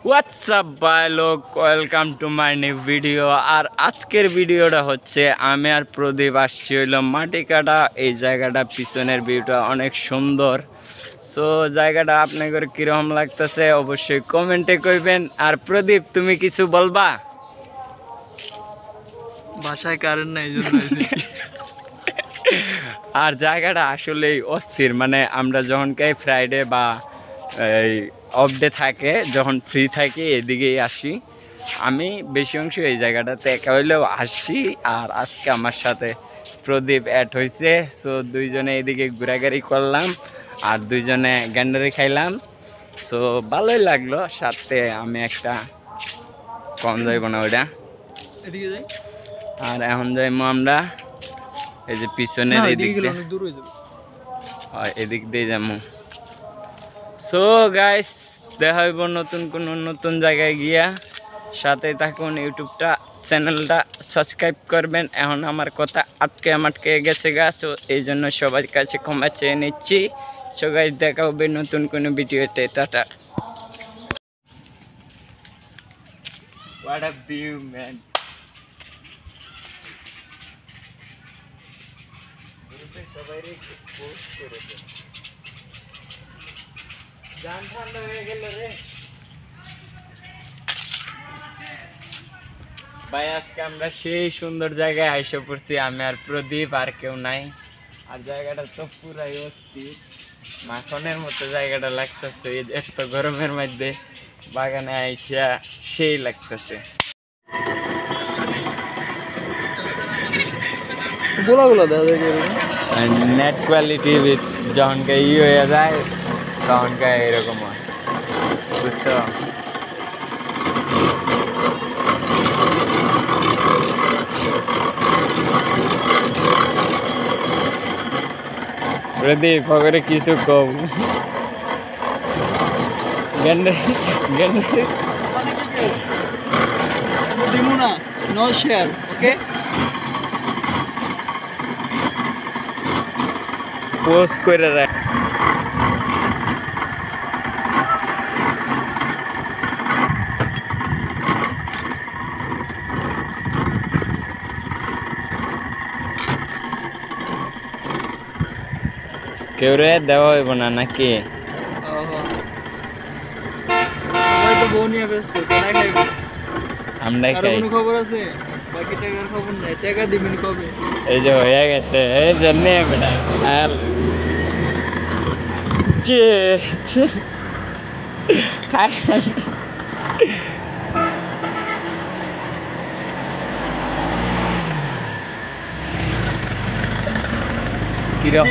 WhatsApp বাই লোক, welcome to my new video. আর আজকের ভিডিওটা হচ্ছে আমি আর প্রদীপ আসছি হইল মাটিকাটা। এই জায়গাটা পিছনের ভিউটা অনেক সুন্দর। সো জায়গাটা আপনাদের কীরকম লাগতেছে অবশ্যই কমেন্টে কইবেন। আর প্রদীপ, তুমি কিছু বলবা? বাসায় কারেন্ট নাই, আর জায়গাটা আসলেই অস্থির। মানে আমরা যখন ফ্রাইডে বা এই অফ ডে থাকে, যখন ফ্রি থাকি এদিকেই আসি। আমি বেশি অংশ এই জায়গাটাতে একা হইলেও আসি। আর আজকে আমার সাথে প্রদীপ অ্যাড হয়েছে। সো দুইজনে এদিকে ঘোরাঘুরি করলাম আর দুইজনে গ্যান্ডারি খাইলাম। সো ভালোই লাগলো। সাথে আমি একটা কম যাইব না ওইটা, এদিকে যাই। আর এখন যাইমো আমরা এই যে পিছনের এদিক দিয়ে, এদিক দিয়ে যাবো। সো গাইস, দেখা হইব নতুন জায়গায় গিয়া। সাথে থাকুন, ইউটিউবটা চ্যানেলটা সাবস্ক্রাইব করবেন। এখন আমার কথা আটকে গেছে গাছ, এই জন্য সবার কাছে ক্ষমা চেয়ে নিচ্ছি। সো গাইস, দেখা হবে নতুন কোনো ভিডিওতে। Tata. What a view, man. জান ঠান্ডা হয়ে গেল রে ভাই। আজকে আমরা সেই সুন্দর জায়গায় আইসা পড়ছি, আমি আর প্রদীপ, আর কেউ নাই। আর জায়গাটা তো পুরাই অস্থির, মাখনের মতো জায়গাটা লাগতেছে। এত গরমের মধ্যে বাগানে আইসা সেই লাগতেছে। নেট কোয়ালিটি যখন হয়ে যায় তখন এরকম হয়, বুঝছো? প্রদীপ পরে কিছু কম নো শেয়ার, ওকে? পোস্ট করে রাখ। কেউ রে দেওয়া হইব না নাকি? আমরা খাই। খবর আছে? বাকি টাকার খবর নাই। টাকা দিবেন কবে? এই যে হয়ে গেছে, এই জন্য বেটা। আর কিরকম?